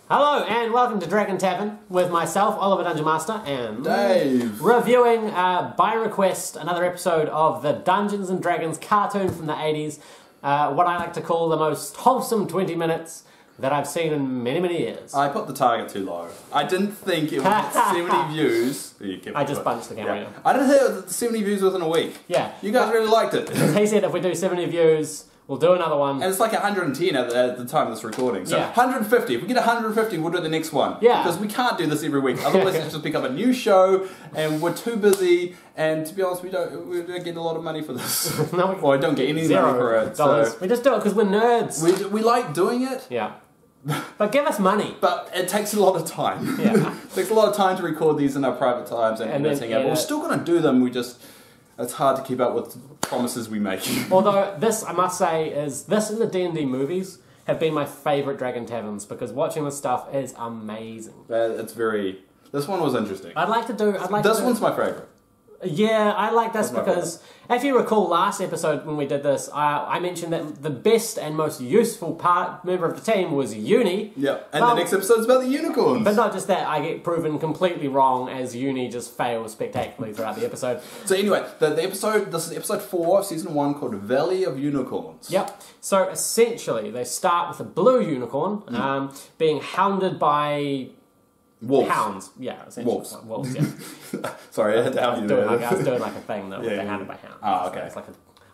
Hello and welcome to Dragon Tavern with myself, Oliver Dungeon Master, and Dave. Reviewing, by request, another episode of the Dungeons and Dragons cartoon from the 80s. What I like to call the most wholesome 20 minutes that I've seen in many, many years. I put the target too low. I didn't think it would get 70 views. I just bunched the camera. Yeah. I didn't think 70 views within a week. Yeah. You guys really liked it. He said if we do 70 views, we'll do another one. And it's like 110 at the time of this recording. So 150. If we get 150, we'll do the next one. Yeah. Because we can't do this every week. Otherwise, it's just become a new show, and we're too busy. And to be honest, we don't get a lot of money for this. No, well, I don't get any money for it. So. We just do it because we're nerds. We like doing it. Yeah. But give us money. But it takes a lot of time. Yeah. It takes a lot of time to record these in our private times and everything. But we're still going to do them. It's hard to keep up with promises we make. Although this, I must say, this and the D&D movies have been my favourite Dragon Taverns because watching this stuff is amazing. This one was interesting. This one's my favourite. Yeah, I like this because, if you recall last episode when we did this, I mentioned that the best and most useful member of the team was Uni. Yeah, and the next episode's about the unicorns. But not just that, I get proven completely wrong as Uni just fails spectacularly throughout the episode. So anyway, this is episode 4 of season 1 called Valley of Unicorns. Yep. So essentially, they start with a blue unicorn being hounded by... wolves. Hounds, yeah, essentially. Wolves, yeah. Sorry, I had to help you there. I was doing like a thing that they're hounded by hounds. Ah, okay. So it's like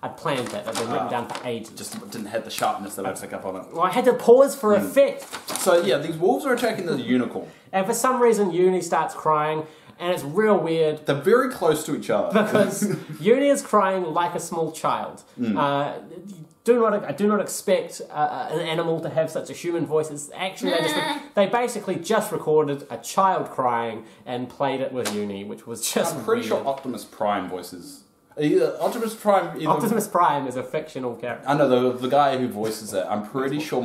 I'd planned that. They've been written down for ages. Just didn't have the sharpness that I'd pick up on it. Well, I had to pause for effect. So yeah, these wolves are attacking the unicorn. And for some reason, Uni starts crying, and it's real weird. They're very close to each other. Because Uni is crying like a small child. I do not expect an animal to have such a human voice. It's actually they basically just recorded a child crying and played it with Uni, which was just. I'm pretty sure Optimus Prime voices. Optimus Prime is a fictional character. I know the guy who voices it. I'm pretty sure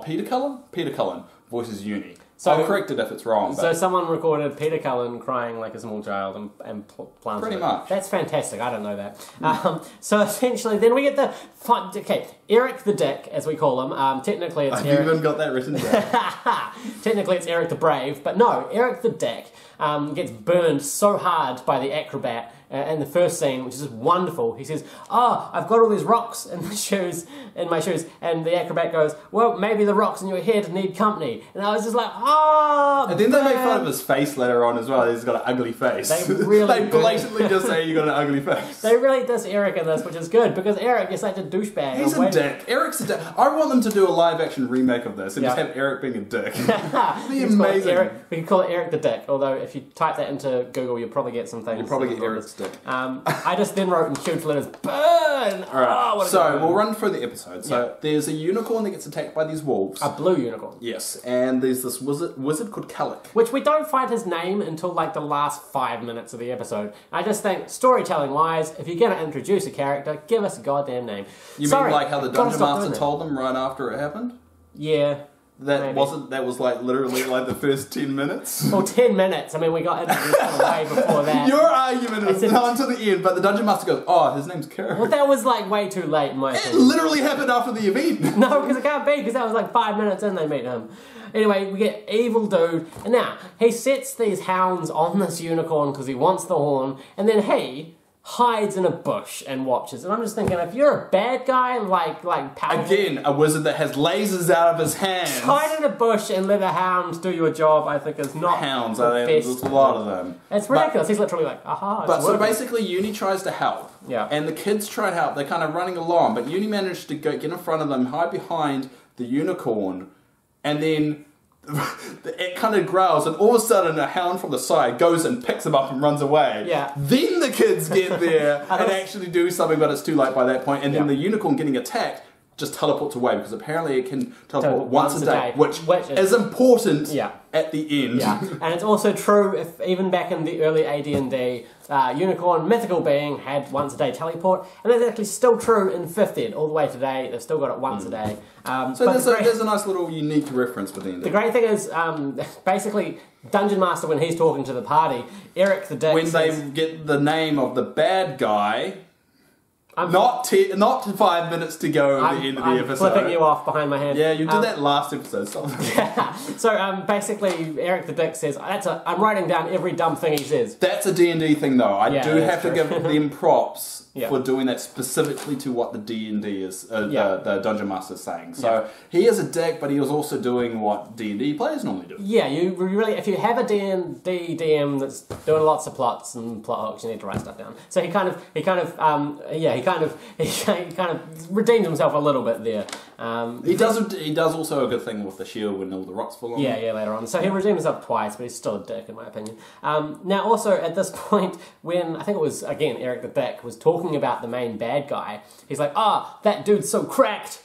Peter Cullen voices Uni. So I'll correct it if it's wrong. So someone recorded Peter Cullen crying like a small child and planted pretty it. much. That's fantastic. I don't know that. So essentially, then we get the Eric the Dick, as we call him. Technically, it's Eric. I've even got that written down. Technically, it's Eric the Brave, but no, Eric the Dick gets burned so hard by the acrobat in the first scene, which is just wonderful. He says, I've got all these rocks in my shoes, and the acrobat goes, well, maybe the rocks in your head need company. And I was just like, and then they make fun of his face later on as well. He's got an ugly face. They blatantly just say you got an ugly face. They really diss Eric in this, which is good, because Eric is such a douchebag. He's a dick. Eric's a dick. I want them to do a live-action remake of this and just have Eric being a dick. It'd be amazing. We could call it Eric the Dick, although if you type that into Google, you'll probably get some things. You'll probably get Eric's dick. I just then wrote in huge letters, burn! Alright, so we'll run through the episode. So there's a unicorn that gets attacked by these wolves. A blue unicorn. Yes, and there's this wizard called Calic. Which we don't find his name until like the last 5 minutes of the episode. I just think, storytelling-wise, if you're going to introduce a character, give us a goddamn name. You mean like how the Dungeon Master told them right after it happened? Yeah. That was like literally like the first 10 minutes? Well, 10 minutes. I mean, we got introduced way before that. Your argument is not to the end, but the Dungeon Master goes, his name's Carrot. Well, that was like way too late in my opinion. It literally happened after the event. No, because it can't be, because that was like 5 minutes in they meet him. Anyway, we get Evil Dude, and now, he sets these hounds on this unicorn because he wants the horn, and then he hides in a bush and watches. And I'm just thinking, if you're a bad guy, like powerful, again, a wizard that has lasers out of his hands, hide in a bush and let a hound do your job, I think is not hounds. There's a lot of them. It's ridiculous. He's literally like, aha. But so basically, Uni tries to help. Yeah. And the kids try to help. They're kind of running along, but Uni managed to get in front of them, hide behind the unicorn, and then it kind of growls, and all of a sudden a hound from the side goes and picks him up and runs away. Yeah. Then the kids get there and actually do something, but it's too late by that point. And then the unicorn getting attacked just teleports away, because apparently it can teleport once a day, which is important at the end. Yeah, and it's also true if even back in the early AD&D, unicorn mythical being had once a day teleport, and that's actually still true in 5th Ed all the way today. They've still got it once a day. So there's a nice little unique reference within it. The great thing is, basically, Dungeon Master, when he's talking to the party, Eric the Dick when they get the name of the bad guy, Not 5 minutes to go at the end of the I'm episode. flipping you off behind my hand. Yeah, you did that last episode. Yeah. So basically, Eric the Dick says, I'm writing down every dumb thing he says. That's a D&D thing, though. I do have true. to give them props for doing that specifically to what the D&D is, the Dungeon Master is saying. So he is a dick, but he was also doing what D&D players normally do. Yeah, you really, if you have a D&D DM that's doing lots of plots and plot hooks, you need to write stuff down. So he kind of redeemed himself a little bit there. He does also a good thing with the shield when all the rocks fall on. Yeah, later on. So he redeemed himself twice, but he's still a dick in my opinion. Now also at this point, when I think it was again Eric the Dick was talking about the main bad guy, he's like, that dude's so cracked.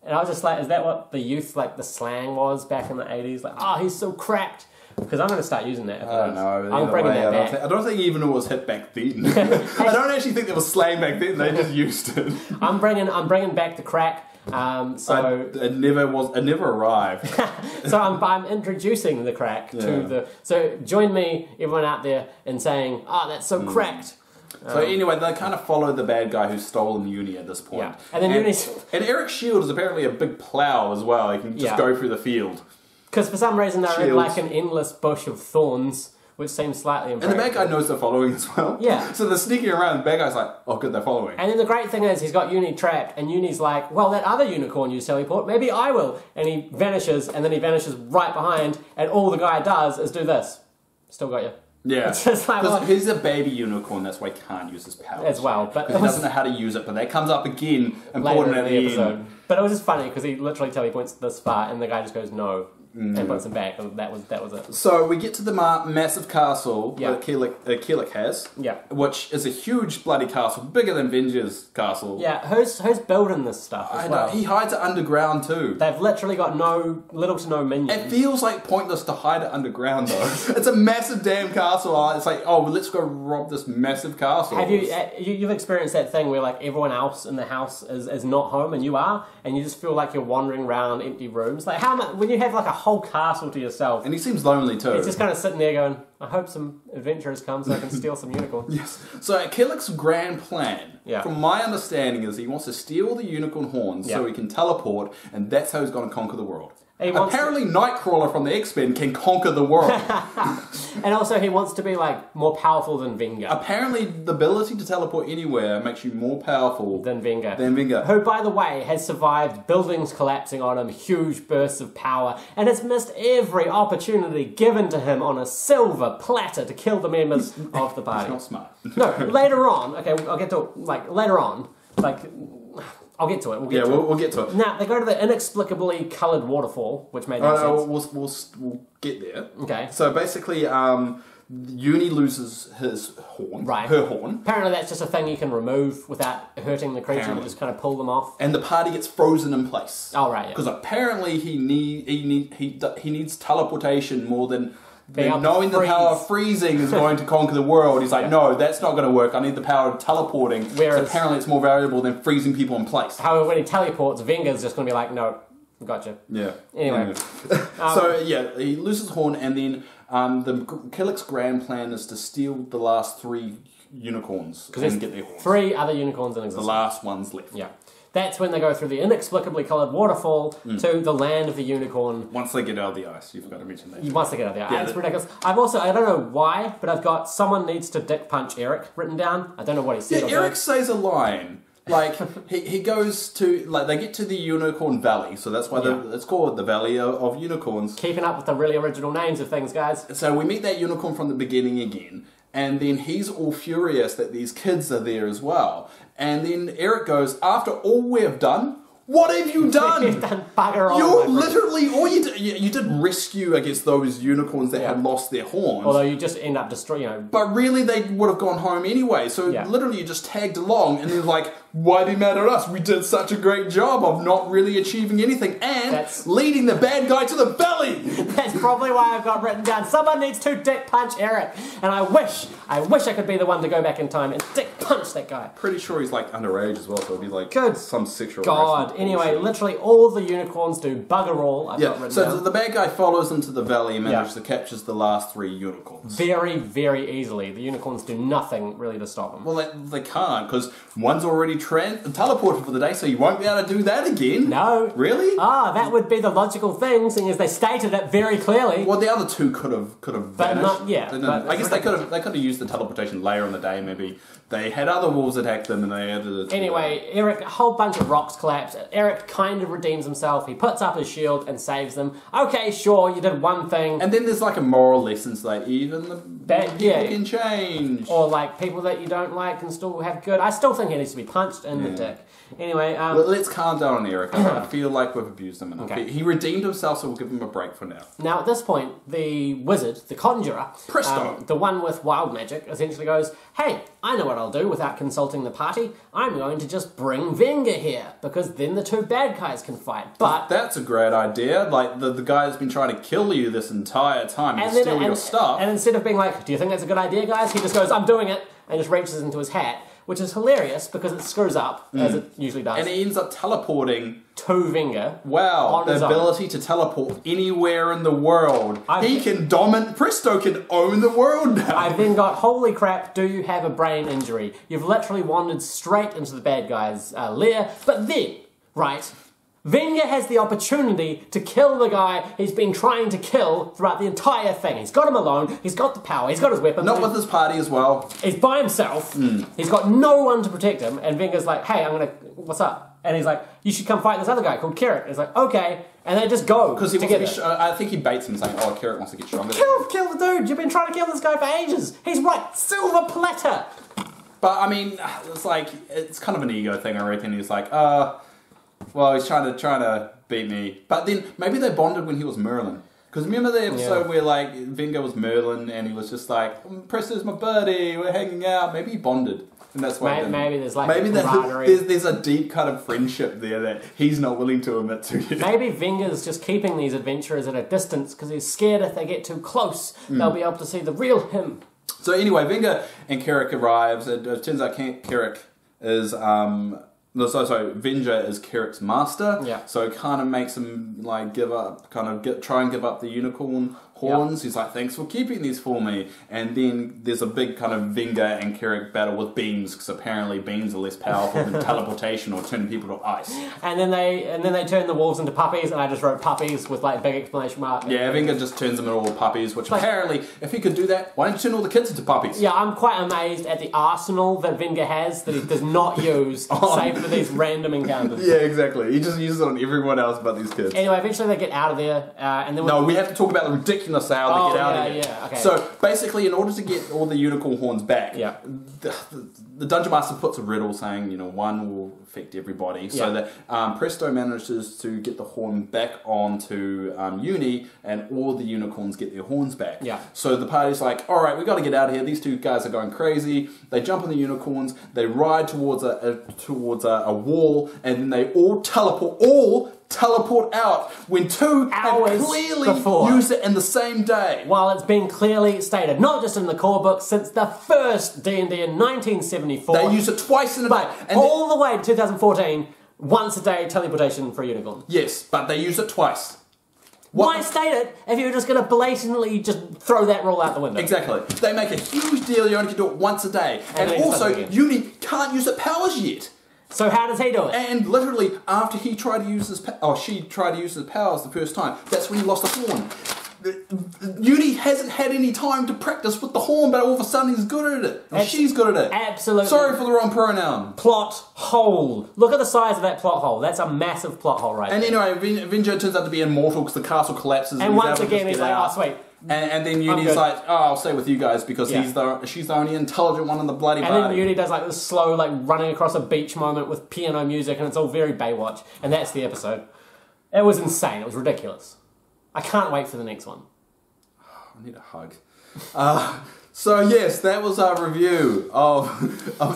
And I was just like, is that what the youth, like the slang was back in the 80s? Like, he's so cracked. Because I'm going to start using that. I don't know. I'm bringing that back. I don't think even it was hit back then. I don't actually think there was slang back then. They just used it. I'm bringing back the crack. It never arrived. So I'm introducing the crack to the. So join me, everyone out there, in saying, that's so cracked. So anyway, they kind of follow the bad guy who's stolen Uni at this point. Yeah. And then Uni's... And Eric's shield is apparently a big plough as well. He can just go through the field. Because for some reason they're in like an endless bush of thorns, which seems slightly impractical. And the bad guy knows they're following as well. Yeah. So they're sneaking around, the bad guy's like, oh good, they're following. And then the great thing is he's got Uni trapped, and Uni's like, well, that other unicorn used teleport, maybe I will. And he vanishes, and then he vanishes right behind, and all the guy does is do this. Still got you. Yeah, it's just like, because he's a baby unicorn, that's why he can't use his powers. As well. But he doesn't know how to use it, but that comes up again, important at the episode. End. But it was just funny, because he literally teleports this far, and the guy just goes, no. And puts him back, and that was it. So we get to the massive castle that Keelik has, which is a huge bloody castle, bigger than Venger's castle. Yeah, who's building this stuff as well? He hides it underground too. They've literally got little to no minions. It feels like pointless to hide it underground though. It's a massive damn castle. It's like, well, let's go rob this massive castle. Have you've experienced that thing where like everyone else in the house is not home and you are, and you just feel like you're wandering around empty rooms? Like how much when you have like a whole castle to yourself. And he seems lonely too. He's just kind of sitting there going, I hope some adventurers come so I can steal some unicorn. Yes. So Keelik's grand plan, from my understanding, is he wants to steal the unicorn horns so he can teleport, and that's how he's going to conquer the world. Apparently Nightcrawler from the X-Men can conquer the world. And also he wants to be like more powerful than Venger. Apparently the ability to teleport anywhere makes you more powerful than Venger. Who, by the way, has survived buildings collapsing on him, huge bursts of power, and has missed every opportunity given to him on a silver platter to kill the members of the party. He's not smart. No, later on, I'll get to it, later on, I'll get to it. We'll get to it. Now, they go to the inexplicably coloured waterfall, which made no sense. We'll get there. Okay. So basically, Uni loses his horn. Right. Her horn. Apparently that's just a thing you can remove without hurting the creature, but just kind of pull them off. And the party gets frozen in place. Oh, right, yeah. Because apparently he needs teleportation more than... knowing the power of freezing is going to conquer the world, he's like, no, that's not going to work. I need the power of teleporting. Whereas, apparently it's more valuable than freezing people in place. However, when he teleports, Venger's just going to be like, no, gotcha. Yeah. Anyway. He loses horn, and then Keelik's grand plan is to steal the last 3 unicorns and get their horns. 3 other unicorns in existence. The last one's left. Yeah. That's when they go through the inexplicably coloured waterfall to the land of the unicorn. Once they get out of the ice, you forgot to mention that. Once they get out of the ice. It's ridiculous. I don't know why, but I've got someone needs to dick punch Eric written down. I don't know what he said. Yeah, Eric says a line. Like, he goes to, like, they get to the Unicorn Valley, so that's why it's called the Valley of Unicorns. Keeping up with the really original names of things, guys. So we meet that unicorn from the beginning again, and then he's all furious that these kids are there as well. And then Eric goes, after all we have done, what have you done? You've done bugger all. You literally, all you did rescue, I guess, those unicorns that had lost their horns. Although you just end up destroying, But really, they would have gone home anyway. So literally, you just tagged along, and they're like, why be mad at us? We did such a great job of not really achieving anything and leading the bad guy to the valley. That's probably why I've got written down, someone needs to dick punch Eric. And I wish I could be the one to go back in time and dick punch that guy. Pretty sure he's like underage as well, so it'd be like some sexual God. Anyway, literally all the unicorns do bugger all. all. I've got Yeah, written so down. the bad guy follows into the valley and manages to capture the last 3 unicorns. Very, very easily. The unicorns do nothing really to stop him. Well, they can't, because one's already teleported for the day, so you won't be able to do that again. No. Really? That would be the logical thing, seeing as they stated it very clearly. Well, the other 2 could have But vanished. not- yeah, They but didn't. I guess they could have used the teleportation later in the day. Maybe they had other wolves attack them, and they added it. Anyway, Eric, a whole bunch of rocks collapse. Eric kind of redeems himself. He puts up his shield and saves them. Okay, sure, you did one thing. And then there's like a moral lesson, so like even the bad people can change. Or like people that you don't like can still have good. I still think he needs to be punched in the dick. Anyway, well, let's calm down on Eric. I feel like we've abused him enough. Okay. He redeemed himself, so we'll give him a break for now. Now at this point, the wizard, the conjurer, Presto. the one with wild magic, essentially goes, "Hey, I know what I'll do without consulting the party. I'm going to just bring Venga here, because then the 2 bad guys can fight." But That's a great idea. Like, the guy that's been trying to kill you this entire time and steal your stuff. And instead of being like, "Do you think that's a good idea, guys?" He just goes, "I'm doing it," and just reaches into his hat, which is hilarious because it screws up, as it usually does, And he ends up teleporting. to Venga. Wow, on the his own. ability to teleport anywhere in the world. I've- He can dominate. Presto can own the world now. I've then got, holy crap, do you have a brain injury? You've literally wandered straight into the bad guy's lair, but then, right, Venga has the opportunity to kill the guy he's been trying to kill throughout the entire thing. He's got him alone, he's got the power, he's got his weapons. Not with his party as well. He's by himself, he's got no one to protect him, and Venga's like, "Hey, what's up?" And he's like, "You should come fight this other guy called Kirik." He's like, "Okay," and they just go Because he wants together. to be I think he baits him saying, "Oh, Carrot wants to get stronger." Kill the dude! You've been trying to kill this guy for ages! He's right, silver platter! But I mean, it's kind of an ego thing, I reckon. He's like, well, he's trying to beat me. But then maybe they bonded when he was Merlin. Because remember the episode where like Venga was Merlin and he was just like, Presto's my buddy, we're hanging out. Maybe he bonded. And that's why Maybe there's like maybe camaraderie. there's a deep kind of friendship there that he's not willing to admit to you. Maybe Venga's just keeping these adventurers at a distance because he's scared if they get too close, they'll be able to see the real him. So anyway, Venga and Kirik arrives. It turns out Kirik is Venga is Kirik's master. Yeah. So it kind of makes him like try and give up the unicorn horns. He's like, "Thanks for keeping these for me." And then there's a big kind of Venga and Kirik battle with beams, because apparently beams are less powerful than teleportation or turning people to ice. And then they turn the wolves into puppies, and I just wrote puppies with like big exclamation mark. Yeah, Venga just turns them into all puppies, which apparently, if he could do that, why don't you turn all the kids into puppies? Yeah, I'm quite amazed at the arsenal that Venga has that he does not use, save for these random encounters. Yeah, exactly. He just uses it on everyone else but these kids. Anyway, eventually they get out of there, and then No, we have to talk about the ridiculous how they get out of here. Yeah, okay. So basically, in order to get all the unicorn horns back, the Dungeon Master puts a riddle saying, one will affect everybody. So that Presto manages to get the horn back onto Uni, and all the unicorns get their horns back. Yeah. So the party's like, all right, we got to get out of here. These 2 guys are going crazy. They jump on the unicorns. They ride towards a wall, and then they all teleport out when 2 have Hours clearly before. used it in the same day. while it's been clearly stated, not just in the core book, since the first D&D in 1974. They use it twice in a day. But And all the way to 2014, once a day teleportation for a unicorn. yes, but they use it twice. Why state it if you're just going to blatantly just throw that rule out the window? Exactly. They make a huge deal you only can do it once a day. And And then also, it's done again. Uni can't use its powers yet. So how does he do it? And literally, after he tried to use she tried to use his powers the first time, that's when he lost the horn. Uni hasn't had any time to practice with the horn, but all of a sudden he's good at it. Or she's good at it. Absolutely. Sorry for the wrong pronoun. Plot hole. Look at the size of that plot hole. That's a massive plot hole right And there. anyway, Venja turns out to be immortal because the castle collapses. And he's once able to again, just he's get like, out. "Oh, sweet." And then I'm Uni's good. like, "Oh, I'll stay with you guys because Yeah. she's the only intelligent one in the bloody And party." then Yuri does like this slow, like running across a beach moment with piano music, and it's all very Baywatch. And that's the episode. It was insane. It was ridiculous. I can't wait for the next one. I need a hug. So yes, that was our review of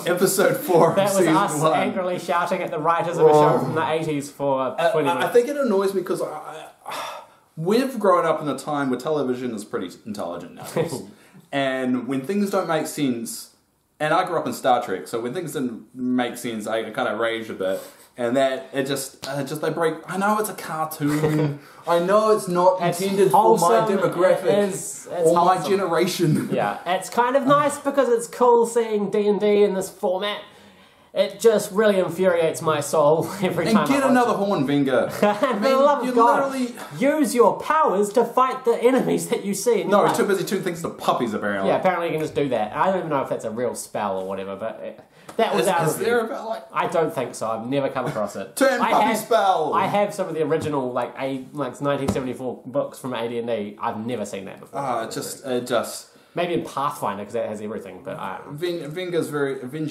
episode 4 That of was season us 1. angrily shouting at the writers of a show from the 80s for 20 minutes. I think it annoys me because we've grown up in a time where television is pretty intelligent nowadays. And when things don't make sense, And I grew up in Star Trek, so when things didn't make sense, I kind of raged a bit. And that, it just they break... I know it's a cartoon. I know it's not intended for my demographic or my generation. Yeah, it's kind of nice because it's cool seeing D&D in this format. It just really infuriates my soul every time I watch it. And get another horn, Venga. For the love of God, use your powers to fight the enemies that you see in your life. No, too busy doing things to puppies, apparently. Yeah, apparently you can just do that. I don't even know if that's a real spell or whatever, but that was our review. There about, like... I don't think so. I've never come across it. Turn puppy spell! I have some of the original, like 1974 books from AD&D. I've never seen that before. It just... Maybe in Pathfinder, because that has everything, but I don't know. Avenger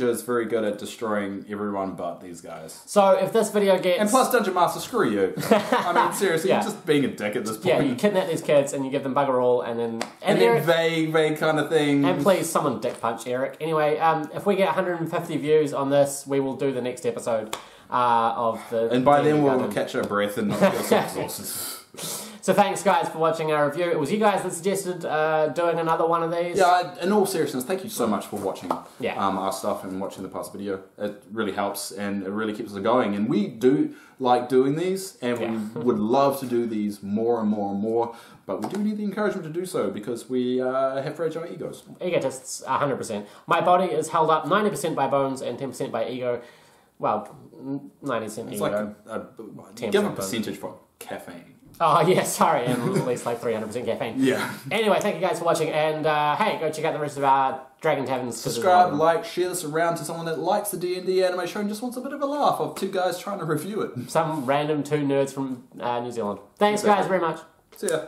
is very good at destroying everyone but these guys. So, if this video gets... And plus, Dungeon Master, screw you. I mean, seriously, you're just being a dick at this point. Yeah, you kidnap these kids, and you give them bugger all, and then... And then vague kind of thing. And please, someone dick punch Eric. Anyway, if we get 150 views on this, we will do the next episode of the... And by then, we'll catch our breath and not feel so exhausted. So thanks, guys, for watching our review. It was you guys that suggested doing another one of these. Yeah, in all seriousness, thank you so much for watching our stuff and watching the past video. It really helps and it really keeps us going. And we do like doing these, and we would love to do these more and more and more. But we do need the encouragement to do so because we have fragile egos. Egotists, 100%. My body is held up 90% by bones and 10% by ego. Well, 90% ego. It's like give a percentage for caffeine. Oh, yeah, sorry, and at least like 300% caffeine. Yeah. Anyway, thank you guys for watching, and hey, go check out the rest of our Dragon Taverns. Subscribe, like, share this around to someone that likes the D&D anime show and just wants a bit of a laugh of two guys trying to review it. Some random two nerds from New Zealand. Thanks, guys, very much. See ya.